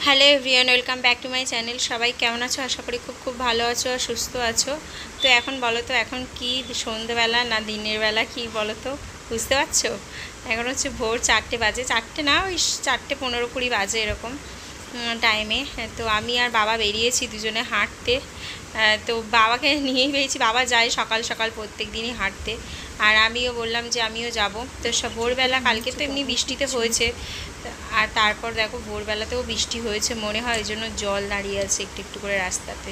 Hello everyone, welcome back to my channel. সবাই কেমন আছো? আশা করি খুব খুব ভালো আছো আর সুস্থ আছো। তো এখন বলো তো, এখন কি সন্ধ্যেবেলা না দিনের বেলা কি বলো তো, বুঝতে পারছো? এখন হচ্ছে ভোর 4টে বাজে, 4টে না, ওই 4:15-20 বাজে এরকম টাইমে। তো আমি আর বাবা বেরিয়েছি দুজনে হাঁটতে। তো বাবাকে নিয়েই বেরিয়েছি, বাবা যায় সকাল সকাল প্রত্যেক দিনই হাঁটতে, আর আমিও বললাম যে আমিও যাব। তো ভোরবেলা কালকে তো এমনি বৃষ্টিতে হয়েছে, আর তারপর দেখো ভোরবেলাতেও বৃষ্টি হয়েছে মনে হয়, ওই জন্য জল দাঁড়িয়ে আছে একটু একটু করে রাস্তাতে।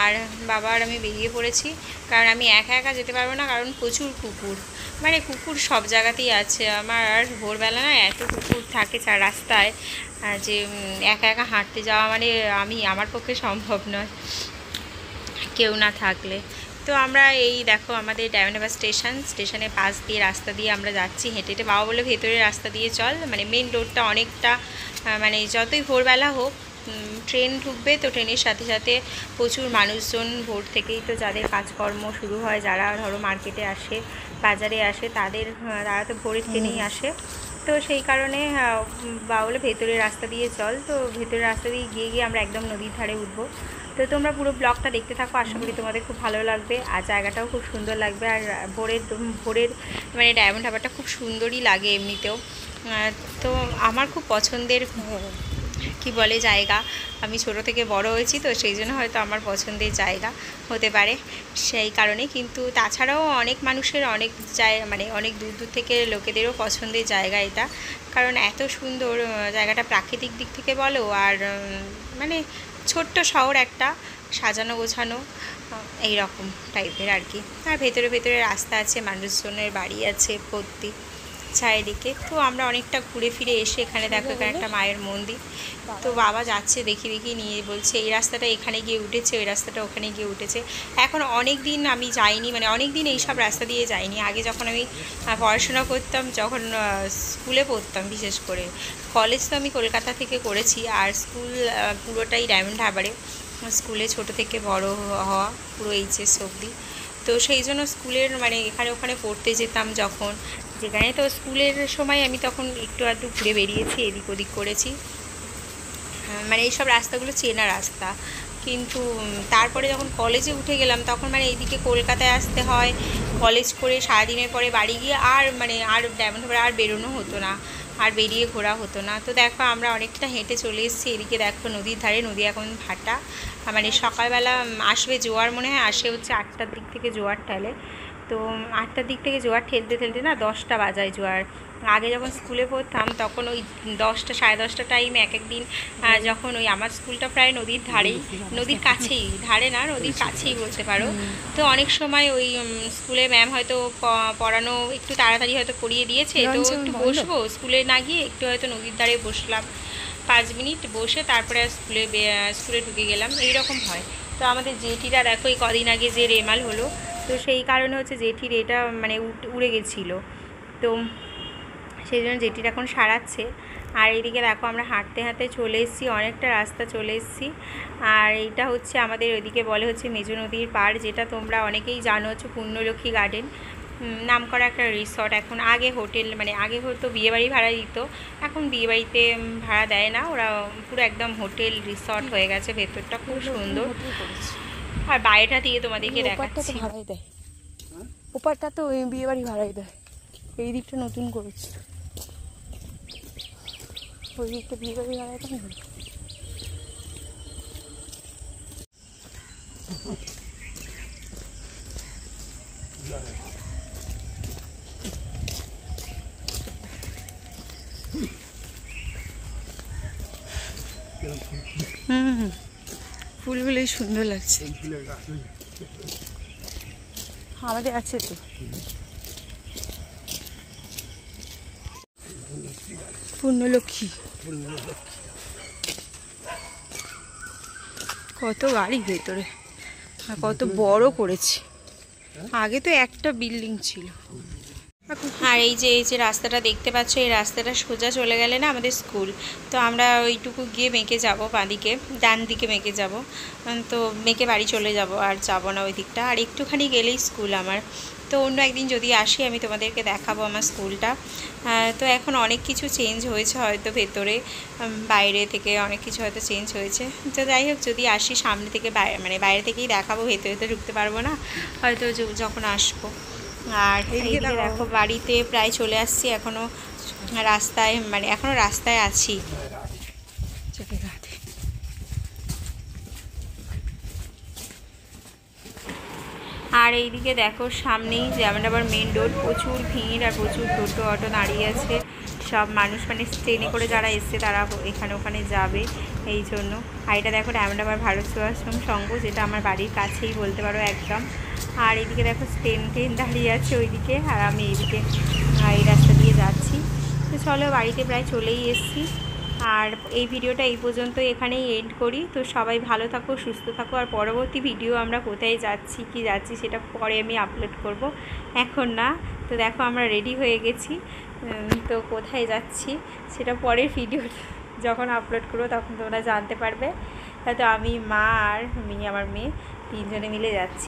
আর বাবা আর আমি বেরিয়ে পড়েছি, কারণ আমি একা একা যেতে পারবো না, কারণ প্রচুর কুকুর, মানে কুকুর সব জায়গাতেই আছে। আমার আর ভোরবেলা না এত কুকুর থাকে চার রাস্তায় যে একা একা হাঁটতে যাওয়া মানে আমার পক্ষে সম্ভব নয় কেউ না থাকলে। তো আমরা এই দেখো আমাদের ডায়মন্ডহারবার স্টেশনের পাশ দিয়ে রাস্তা দিয়ে আমরা যাচ্ছি হেঁটে হেঁটে। বাবা বলে ভেতরের রাস্তা দিয়ে চল, মানে মেন রোডটা অনেকটা, মানে যতই ভোরবেলা হোক ট্রেন ঢুকবে, তো ট্রেনের সাথে সাথে প্রচুর মানুষজন ভোর থেকেই, তো যাদের কাজকর্ম শুরু হয়, যারা ধরো মার্কেটে আসে, বাজারে আসে, তারা তো ভোরের ট্রেনেই আসে। তো সেই কারণে বাবা বলে ভেতরের রাস্তা দিয়ে চল। তো ভেতরের রাস্তা দিয়ে গিয়ে গিয়ে আমরা একদম নদীর ধারে উঠবো। তো তোমরা পুরো ব্লগটা দেখতে থাকো, আশা করি তোমাদের খুব ভালো লাগবে, আর জায়গাটাও খুব সুন্দর লাগবে। আর ভোরের মানে ডায়মন্ড হারবারটা খুব সুন্দরই লাগে এমনিতেও। তো আমার খুব পছন্দের কি বলে জায়গা, আমি ছোটো থেকে বড় হয়েছি, তো সেই জন্য হয়তো আমার পছন্দের জায়গা হতে পারে, সেই কারণে। কিন্তু তাছাড়াও অনেক মানুষের অনেক মানে অনেক দূর দূর থেকে লোকেদেরও পছন্দের জায়গা এটা, কারণ এত সুন্দর জায়গাটা, প্রাকৃতিক দিক থেকে বলো, আর মানে ছোট্ট শহর একটা, সাজানো গোছানো এই রকম টাইপের আর কি। আর ভেতরে ভেতরে রাস্তা আছে, মানুষজনের বাড়ি আছে প্রত্যেক চারিদিকে। তো আমরা অনেকটা ঘুরে ফিরে এসে এখানে দেখো, এখানে একটা মায়ের মন্দির। তো বাবা যাচ্ছে দেখি দেখি নিয়ে, বলছে এই রাস্তাটা এখানে গিয়ে উঠেছে, ওই রাস্তাটা ওখানে গিয়ে উঠেছে। এখন অনেক দিন আমি যাইনি, মানে অনেক দিন এইসব রাস্তা দিয়ে যাইনি। আগে যখন আমি পড়াশোনা করতাম, যখন স্কুলে পড়তাম, বিশেষ করে কলেজ তো আমি কলকাতা থেকে করেছি, আর স্কুল পুরোটাই ডায়মন্ড হারবারে, স্কুলে ছোট থেকে বড় হওয়া পুরো এইচএস অবধি। তো সেই জন্য স্কুলের মানে এখানে ওখানে পড়তে যেতাম যখন, যেখানে তো স্কুলের সময় আমি তখন একটু আধটু ঘুরে বেরিয়েছি, এদিক ওদিক করেছি, মানে এইসব রাস্তাগুলো চেনা রাস্তা। কিন্তু তারপরে যখন কলেজে উঠে গেলাম, তখন মানে এইদিকে কলকাতায় আসতে হয়, কলেজ করে সারাদিনের পরে বাড়ি গিয়ে আর মানে আর ডায়মন্ড হারবার আর বেরোনো হতো না, আর বেরিয়ে ঘোরা হতো না। তো দেখো আমরা অনেকটা হেঁটে চলে এসেছি, এদিকে দেখো নদীর ধারে, নদী এখন ভাটা, মানে সকালবেলা আসবে জোয়ার, মনে হয় আসে হচ্ছে 8টার দিক থেকে জোয়ার ঠেলে। তো 8টার দিক থেকে জোয়ার ঠেলতে ঠেলতে না 10টা বাজায় জোয়ার। আগে যখন স্কুলে পড়তাম তখন ওই 10টা 10:30 টাইম এক একদিন, যখন ওই আমার স্কুলটা প্রায় নদীর ধারেই, নদীর কাছেই, ধারে না নদীর কাছেই বলতে পারো। তো অনেক সময় ওই স্কুলে ম্যাম হয়তো পড়ানো একটু তাড়াতাড়ি হয়তো পড়িয়ে দিয়েছে, তো একটু বসবো, স্কুলে না গিয়ে একটু হয়তো নদীর ধারে বসলাম 5 মিনিট, বসে তারপরে স্কুলে ঢুকে গেলাম, এইরকম হয়। তো আমাদের জেঠিরা দেখো এই কদিন আগে যে রেমাল হলো, তো সেই কারণে হচ্ছে জেঠির এটা মানে উড়ে গেছিলো, তো সেই জন্য জেঠির এখন সারাচ্ছে। আর এইদিকে দেখো আমরা হাঁটতে হাঁটতে চলে এসেছি, অনেকটা রাস্তা চলে এসেছি। আর এইটা হচ্ছে আমাদের ওইদিকে বলে হচ্ছে মেজো নদীর পাড়, যেটা তোমরা অনেকেই জানো হচ্ছে পূর্ণলক্ষ্মী গার্ডেন নাম করা একটা রিসর্ট। এখন আগে হোটেল, মানে আগে হয়তো বিয়েবাড়ি ভাড়া দিত, এখন বিয়েবাড়িতে ভাড়া দেয় না, ওরা পুরো একদম হোটেল রিসর্ট হয়ে গেছে, ভেতরটা খুব সুন্দর। আর বাইরেটা দিয়ে তোমাদেরকে দেখাচ্ছি, ভাড়াই দেয়, ওপারটা তো ওই বিয়েবাড়ি ভাড়াই দেয়, এই দিকটা নতুন করেছে, ওই দিকটা বিয়েবাড়ি ভাড়াই দেয় না। ফুলগুলোই সুন্দর লাগছে, আমাদের আছে তো। পূর্ণলক্ষ্মী, কত গাড়ি ভেতরে, আর কত বড় করেছে, আগে তো একটা বিল্ডিং ছিল। আর এই যে রাস্তাটা দেখতে পাচ্ছ, এই রাস্তাটা সোজা চলে গেলে না আমাদের স্কুল। তো আমরা ওইটুকু গিয়ে মেঁকে যাব, বাঁদিকে ডান দিকে মেঁকে যাব, তো মেঁকে বাড়ি চলে যাব, আর যাব না ওই দিকটা। আর একটুখানি গেলেই স্কুল আমার। তো অন্য একদিন যদি আসি আমি তোমাদেরকে দেখাবো আমার স্কুলটা। তো এখন অনেক কিছু চেঞ্জ হয়েছে হয়তো ভেতরে, বাইরে থেকে অনেক কিছু হয়তো চেঞ্জ হয়েছে। তো যাই হোক, যদি আসি সামনে থেকে বাইরে থেকেই দেখাবো, ভেতরে তো ঢুকতে পারবো না হয়তো যখন আসবো। আর এইদিকে দেখো বাড়িতে প্রায় চলে আসছি, এখনও রাস্তায় এখনও রাস্তায় আছি। আর এইদিকে দেখো সামনেই জামালনগর মেন রোড, প্রচুর ভিড় আর প্রচুর টোটো অটো দাঁড়িয়ে আছে। সব মানুষ ট্রেনে করে যারা এসছে তারা এখানে ওখানে যাবে এই জন্য। আর এটা দেখো জামালনগর ভারত সেবাশ্রম সংঘ, যেটা আমার বাড়ির কাছেই বলতে পারো একদম। আর এইদিকে দেখো ট্রেন দাঁড়িয়ে আছে ওইদিকে, আর আমি এইদিকে এই রাস্তা দিয়ে যাচ্ছি। তো চলো, বাড়িতে প্রায় চলেই এসেছি। আর এই ভিডিওটা এই পর্যন্ত এখানেই এন্ড করি। তো সবাই ভালো থাকো, সুস্থ থাকো। আর পরবর্তী ভিডিও আমরা কোথায় যাচ্ছি সেটা পরে আমি আপলোড করব, এখন না। তো দেখো আমরা রেডি হয়ে গেছি, তো কোথায় যাচ্ছি সেটা পরের ভিডিও যখন আপলোড করবো তখন তোমরা জানতে পারবে। হয়তো আমি, মা আর আমার মেয়ে 3 জনে মিলে যাচ্ছি।